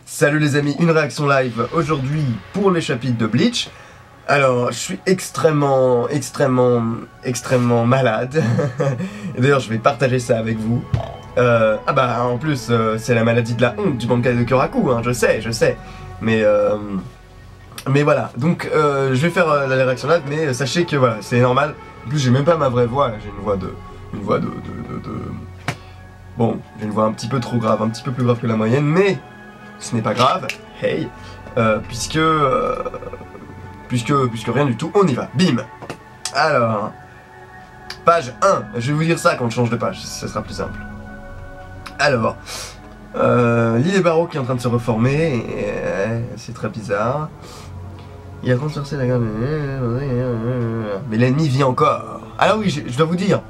Salut les amis, une réaction live aujourd'hui pour les chapitres de Bleach. Alors, je suis extrêmement malade. D'ailleurs, je vais partager ça avec vous. En plus, c'est la maladie de la honte du Bankai de Kyoraku, hein, je sais. Mais voilà, donc je vais faire la réaction live, mais sachez que voilà, c'est normal. En plus, j'ai même pas ma vraie voix, là, j'ai une voix de... Bon, j'ai une voix un petit peu trop grave, un petit peu plus grave que la moyenne, mais ce n'est pas grave, hey, puisque rien du tout, on y va, bim. Alors, page 1, je vais vous dire ça quand je change de page, ça sera plus simple. Alors, l'île des barreaux qui est en train de se reformer, c'est très bizarre. Il a transpercé la gamme, mais l'ennemi vit encore. Alors oui, je dois vous dire,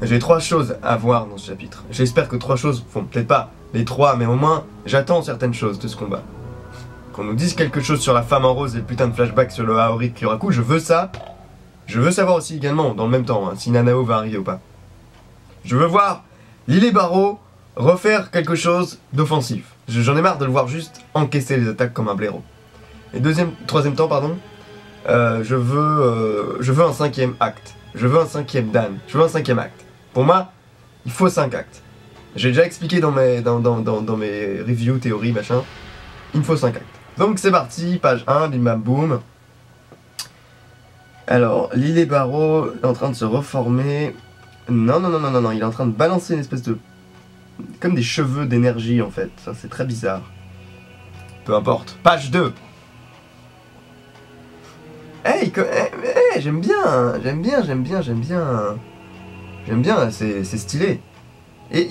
j'ai 3 choses à voir dans ce chapitre. J'espère que 3 choses, bon peut-être pas les 3, mais au moins j'attends certaines choses de ce combat. Qu'on nous dise quelque chose sur la femme en rose et le putain de flashback sur le Aori de Kyoraku, je veux ça. Je veux savoir aussi également, dans le même temps, hein, si Nanao va arriver ou pas. Je veux voir l'île Barreau refaire quelque chose d'offensif. J'en ai marre de le voir juste encaisser les attaques comme un blaireau. Et troisième temps, pardon, je veux un 5e acte. Je veux un 5e Dan. Je veux un 5e acte. Pour moi, il faut 5 actes. J'ai déjà expliqué dans mes reviews, théories, machin. Il me faut 5 actes. Donc c'est parti, page 1, bim bam boum. Alors, l'île et Barreau est en train de se reformer. Non, il est en train de balancer une espèce de... comme des cheveux d'énergie en fait. Ça c'est très bizarre. Peu importe. Page 2. Hey, j'aime bien, c'est stylé. Et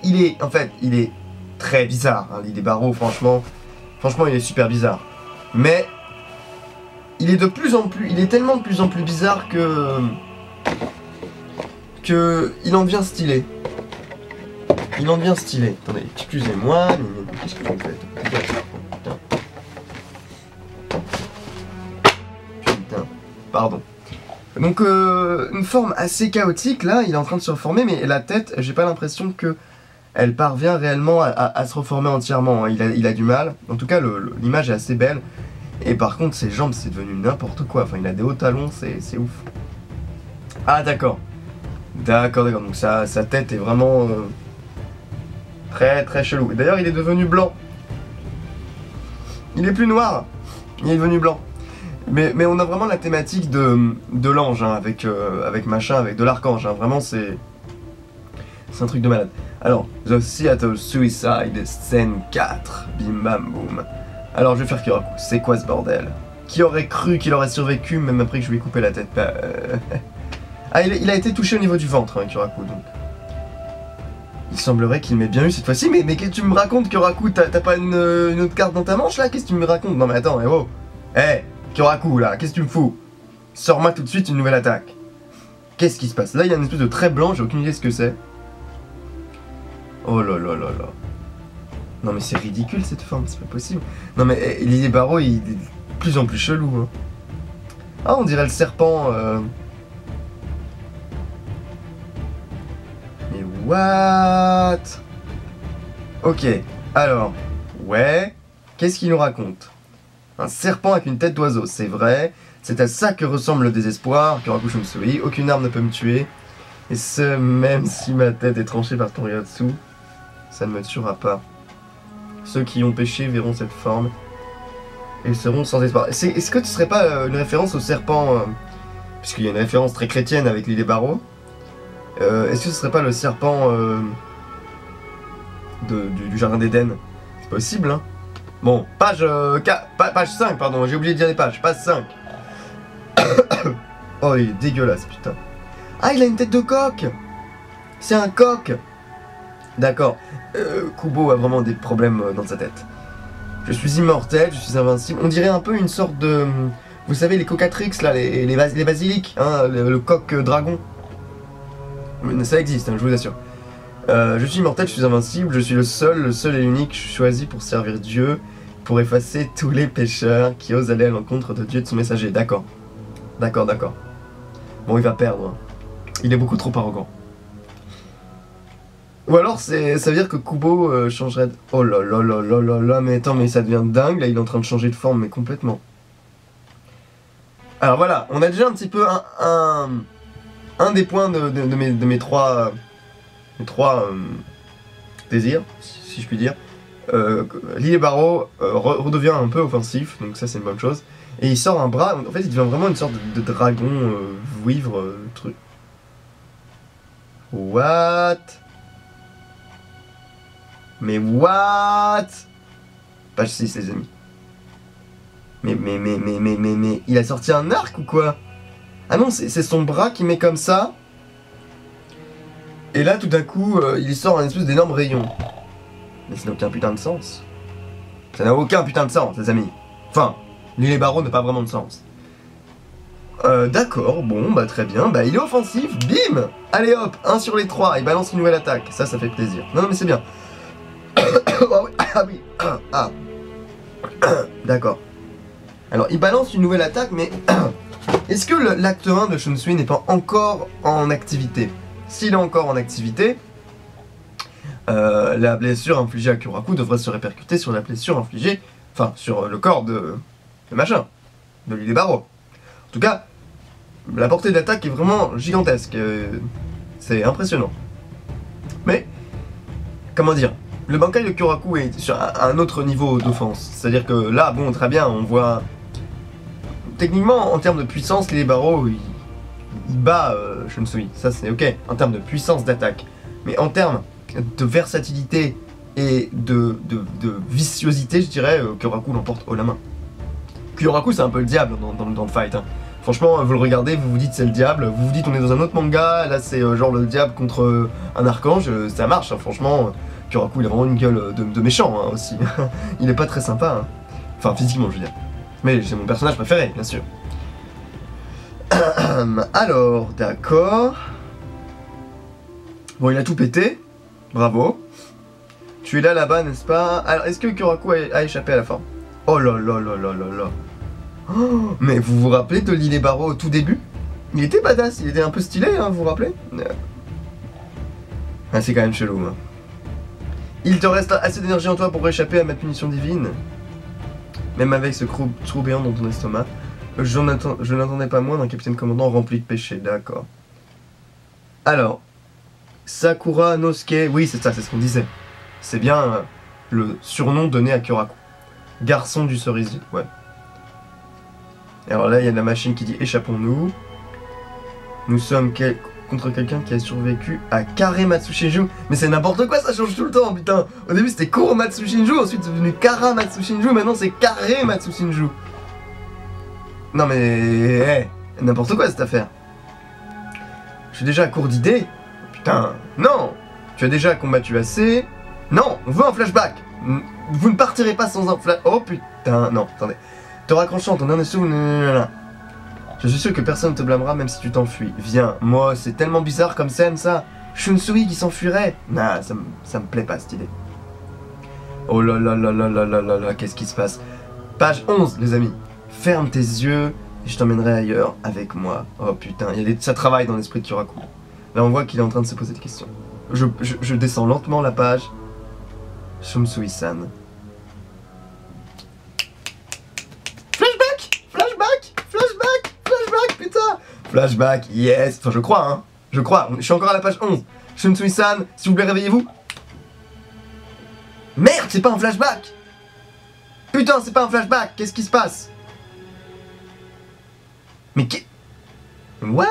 il est très bizarre, hein, l'île des barreaux, franchement, il est super bizarre. Mais, il est tellement de plus en plus bizarre que il en devient stylé. Attendez, excusez-moi, qu'est-ce que vous faites? Pardon. Donc une forme assez chaotique là, il est en train de se reformer, mais la tête, j'ai pas l'impression que elle parvient réellement à se reformer entièrement, hein. Il a du mal, en tout cas l'image est assez belle, et par contre ses jambes c'est devenu n'importe quoi, enfin il a des hauts talons, c'est ouf. Ah d'accord, donc sa tête est vraiment très chelou, d'ailleurs il est devenu blanc, il est plus noir, il est devenu blanc. Mais on a vraiment la thématique de l'ange, hein, avec de l'archange, hein, vraiment c'est un truc de malade. Alors, The Seattle Suicide, scène 4, bim bam boum. Alors je vais faire Kyoraku, c'est quoi ce bordel? Qui aurait cru qu'il aurait survécu même après que je lui ai coupé la tête? Ah, il a été touché au niveau du ventre, hein, Kyoraku, donc. Il semblerait qu'il m'ait bien eu cette fois-ci, mais qu'est-ce que tu me racontes, Kyoraku? T'as pas une autre carte dans ta manche là? Qu'est-ce que tu me racontes? Non mais attends, oh, Kyoraku là, qu'est-ce que tu me fous? Sors-moi tout de suite une nouvelle attaque. Qu'est-ce qui se passe? Là il y a une espèce de trait blanc, j'ai aucune idée ce que c'est. Oh là. Non mais c'est ridicule cette forme, c'est pas possible. Non mais l'île des barreaux il est de plus en plus chelou, hein. Ah on dirait le serpent Mais what? Ok, alors, ouais, qu'est-ce qu'il nous raconte? Un serpent avec une tête d'oiseau, c'est vrai. C'est à ça que ressemble le désespoir. Kyoraku Shumsui, aucune arme ne peut me tuer. Et ce, même si ma tête est tranchée par ton Ryotsu, ça ne me tuera pas. Ceux qui ont péché verront cette forme et seront sans espoir. Est-ce que ce serait pas une référence au serpent puisqu'il y a une référence très chrétienne avec l'île des barreaux. Est-ce que ce serait pas le serpent du jardin d'Éden? C'est possible, hein. Bon, page 5, pardon, j'ai oublié de dire les pages, page 5. Oh, il est dégueulasse, putain. Ah, il a une tête de coq. C'est un coq. D'accord. Kubo a vraiment des problèmes dans sa tête. Je suis immortel, je suis invincible. On dirait un peu une sorte de... Vous savez, les cocatrix, là, les basiliques, hein, le coq dragon. Ça existe, hein, je vous assure. Je suis immortel, je suis invincible, je suis le seul et l'unique choisi pour servir Dieu, pour effacer tous les pécheurs qui osent aller à l'encontre de Dieu et de son messager. D'accord. Bon, il va perdre. Il est beaucoup trop arrogant. Ou alors ça veut dire que Kubo changerait de... Oh là là là là là là, mais attends, mais ça devient dingue, là il est en train de changer de forme, mais complètement. Alors voilà, on a déjà un petit peu un des points de mes trois désirs, si je puis dire. Lily Barrow redevient un peu offensif, donc ça c'est une bonne chose. Et il sort un bras, en fait il devient vraiment une sorte de dragon, vouivre, truc. What? Mais what? Page 6 les amis. Mais, il a sorti un arc ou quoi? Ah non, c'est son bras qui met comme ça. Et là tout d'un coup, il sort un espèce d'énorme rayon. Mais ça n'a aucun putain de sens. Ça n'a aucun putain de sens, les amis. Enfin, Lily Barrow n'a pas vraiment de sens. D'accord, bon, bah très bien. Bah il est offensif, bim! Allez hop, 1 sur les 3, il balance une nouvelle attaque. Ça fait plaisir. Non, mais c'est bien. Ah oui, ah. D'accord. Alors, il balance une nouvelle attaque, mais... Est-ce que l'acte 1 de Shunsui n'est pas encore en activité? S'il est encore en activité... la blessure infligée à Kyoraku devrait se répercuter sur la blessure infligée, enfin sur le corps de machin, de Lily Barrow. En tout cas, la portée d'attaque est vraiment gigantesque, c'est impressionnant. Mais, comment dire, le Bankai de Kyoraku est sur un autre niveau d'offense, c'est-à-dire que là, bon, très bien, on voit... Techniquement, en termes de puissance, Lily Barrow, il bat Shunsui, ça c'est ok, en termes de puissance d'attaque. Mais en termes de versatilité et de viciosité, je dirais, Kyoraku l'emporte haut la main. Kyoraku c'est un peu le diable dans le fight. Hein. Franchement, vous le regardez, vous vous dites c'est le diable, vous vous dites on est dans un autre manga, là c'est genre le diable contre un archange, ça marche, hein. Franchement, Kyoraku il a vraiment une gueule de méchant hein, aussi. Il est pas très sympa, hein. Enfin physiquement je veux dire. Mais c'est mon personnage préféré, bien sûr. Alors, d'accord. Bon, il a tout pété. Bravo. Tu es là-bas, n'est-ce pas? Alors, est-ce que Kyoraku a échappé à la forme? Oh là là là là là là. Oh, mais vous vous rappelez de Lily Barrow au tout début? Il était badass, il était un peu stylé, hein, vous vous rappelez? Ah, c'est quand même chelou, hein. Il te reste assez d'énergie en toi pour échapper à ma punition divine? Même avec ce trou béant dans ton estomac. Je n'attendais pas moins d'un capitaine commandant rempli de péché, d'accord. Alors, Sakura Nosuke, oui c'est ça, c'est ce qu'on disait. C'est bien le surnom donné à Kyoraku. Garçon du cerisier, ouais. Et alors là, il y a la machine qui dit échappons-nous. Nous sommes contre quelqu'un qui a survécu à Kare Matsushinju. Mais c'est n'importe quoi, ça change tout le temps, putain. Au début c'était Kuro Matsushinju, ensuite c'est devenu Kara Matsushinju, maintenant c'est Kare Matsushinju. Non mais... Hey, n'importe quoi cette affaire. Je suis déjà à court d'idées. Putain, non. Tu as déjà combattu assez. Non, on veut un flashback. Vous ne partirez pas sans un flash... Oh putain, non, attendez. Te raccrochant ton Nanesu... Je suis sûr que personne ne te blâmera même si tu t'enfuis. Viens, moi c'est tellement bizarre comme scène ça. Shunsui qui s'enfuirait. Nah, ça me plaît pas cette idée. Oh là là là là là là là là, qu'est-ce qui se passe? Page 11 les amis. Ferme tes yeux et je t'emmènerai ailleurs avec moi. Oh putain, ça travaille dans l'esprit de Kyoraku. Là on voit qu'il est en train de se poser des questions. Je descends lentement la page. Shunsui-san. Flashback, yes. Enfin, je crois, hein. Je crois. Je suis encore à la page 11. Shunsui-san, s'il vous plaît, réveillez-vous. Merde, c'est pas un flashback. Putain, c'est pas un flashback. Qu'est-ce qui se passe? Mais What?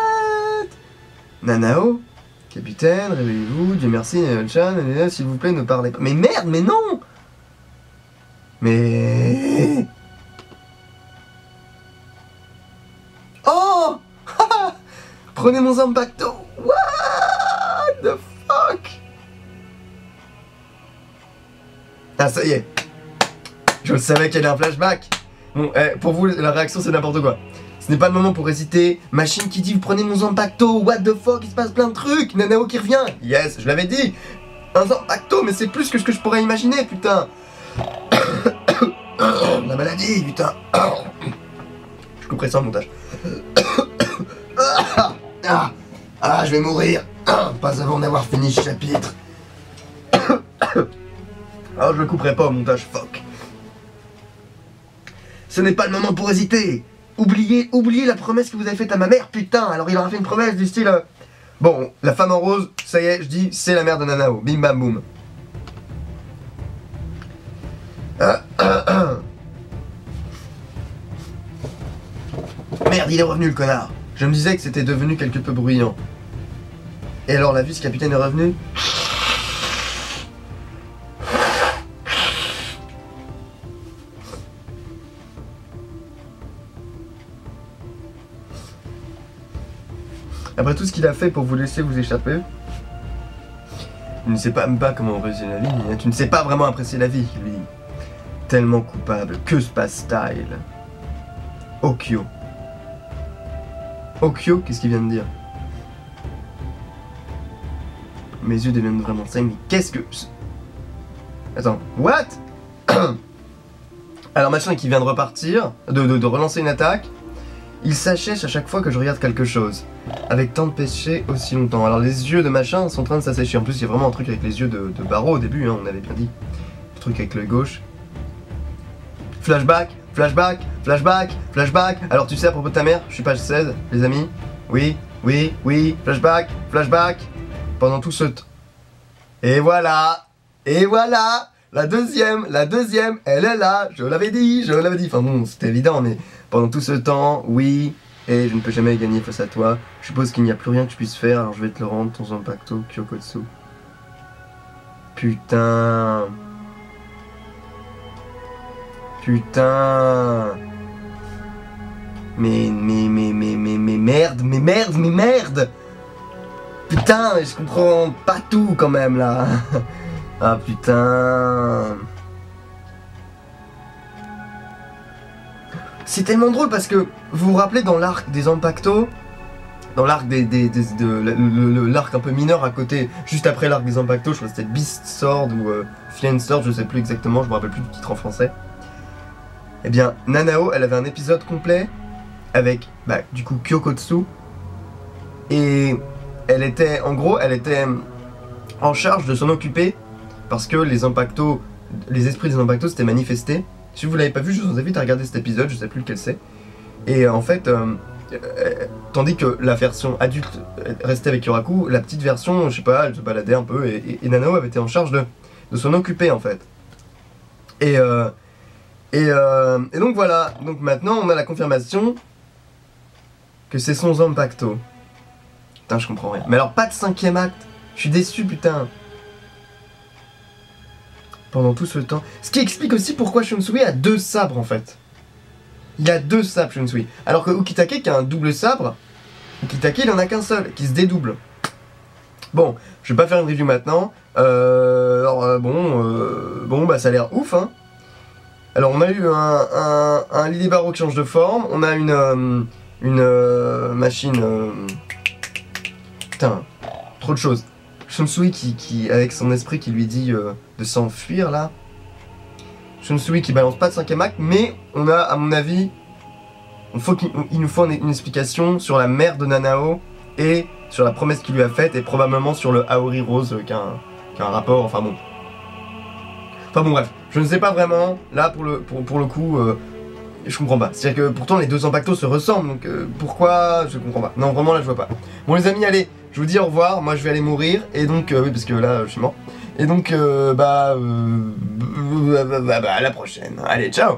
Nanao? Capitaine, réveillez-vous. Dieu merci, Chan, s'il vous plaît, ne parlez pas. Mais merde, mais non. Mais... Oh. Prenez mon Zanpakuto. What the fuck? Ah ça y est. Je le savais qu'il y avait un flashback. Bon, pour vous la réaction c'est n'importe quoi. Ce n'est pas le moment pour hésiter. Machine qui dit vous prenez mon Zanpakuto. What the fuck, il se passe plein de trucs. Nanao qui revient. Yes, je l'avais dit. Un Zanpakuto, mais c'est plus que ce que je pourrais imaginer, putain. La maladie, putain. Je couperai ça en montage. Ah, je vais mourir. Pas avant d'avoir fini ce chapitre. Alors je le couperai pas au montage, fuck. Ce n'est pas le moment pour hésiter. Oubliez la promesse que vous avez faite à ma mère, putain. Alors il aura fait une promesse du style... Bon, la femme en rose, ça y est, je dis, c'est la mère de Nanao. Bim bam boum. Merde, il est revenu le connard. Je me disais que c'était devenu quelque peu bruyant. Et alors, la vice-capitaine est revenue? Après tout ce qu'il a fait pour vous laisser vous échapper, tu ne sais pas même pas comment apprécier la vie, tu ne sais pas vraiment apprécier la vie, lui. Tellement coupable, que se passe-t-il? Okyo. Okyo, qu'est-ce qu'il vient de dire? Mes yeux deviennent vraiment sains, mais qu'est-ce que... Attends, what? Alors machin qui vient de repartir, de relancer une attaque. Il s'achèche à chaque fois que je regarde quelque chose. Avec tant de péché aussi longtemps. Alors les yeux de machin sont en train de s'assécher. En plus il y a vraiment un truc avec les yeux de Barreau au début, hein, on avait bien dit. Le truc avec l'œil gauche. Flashback, flashback, flashback, flashback. Alors tu sais à propos de ta mère, je suis page 16, les amis. Oui, oui, oui, flashback, flashback. Pendant tout ce temps. Et voilà, la deuxième, elle est là, je l'avais dit. Enfin bon, c'était évident, mais pendant tout ce temps, oui, et je ne peux jamais gagner face à toi. Je suppose qu'il n'y a plus rien que tu puisses faire, alors je vais te le rendre, ton Zanpakuto Kyokotsu. Putain. Mais merde. Putain, je comprends pas tout quand même là. Ah putain. C'est tellement drôle parce que vous vous rappelez dans l'arc des Zanpakuto, dans l'arc l'arc un peu mineur à côté, juste après l'arc des Zanpakuto, je crois que c'était Beast Sword ou Fiend Sword, je sais plus exactement, je me rappelle plus du titre en français. Eh bien, Nanao, elle avait un épisode complet avec, du coup, Kyokotsu. Et elle était, en gros, en charge de s'en occuper parce que les esprits des Zanpakuto s'étaient manifestés. Si vous l'avez pas vu, je vous invite à regarder cet épisode, je sais plus lequel c'est. Et en fait, tandis que la version adulte restait avec Yoraku, la petite version, je sais pas, elle se baladait un peu et Nanao avait été en charge de s'en occuper en fait. Et donc voilà, donc maintenant on a la confirmation que c'est son Zanpakuto. Putain, je comprends rien. Mais alors pas de 5ème acte, je suis déçu putain. Pendant tout ce temps. Ce qui explique aussi pourquoi Shunsui a 2 sabres en fait. Il a 2 sabres Shunsui. Alors que Ukitake qui a un double sabre, Ukitake il en a qu'un seul, qui se dédouble. Bon, je vais pas faire une review maintenant. Bon, ça a l'air ouf hein. Alors on a eu un Lily Barreau qui change de forme, on a une machine... Putain, trop de choses. Shunsui qui avec son esprit qui lui dit de s'enfuir là. Shunsui qui balance pas de 5ème acte, mais on a à mon avis, il nous faut une explication sur la mère de Nanao et sur la promesse qu'il lui a faite et probablement sur le Aori Rose qui a un rapport, enfin bon. Enfin bon bref, je ne sais pas vraiment, là pour le coup, je comprends pas. C'est-à-dire que pourtant les 2 Zanpakuto se ressemblent, donc pourquoi, je comprends pas. Non vraiment là je vois pas. Bon les amis, allez, je vous dis au revoir, moi je vais aller mourir, et donc, oui parce que là je suis mort. Et donc, à la prochaine, allez ciao.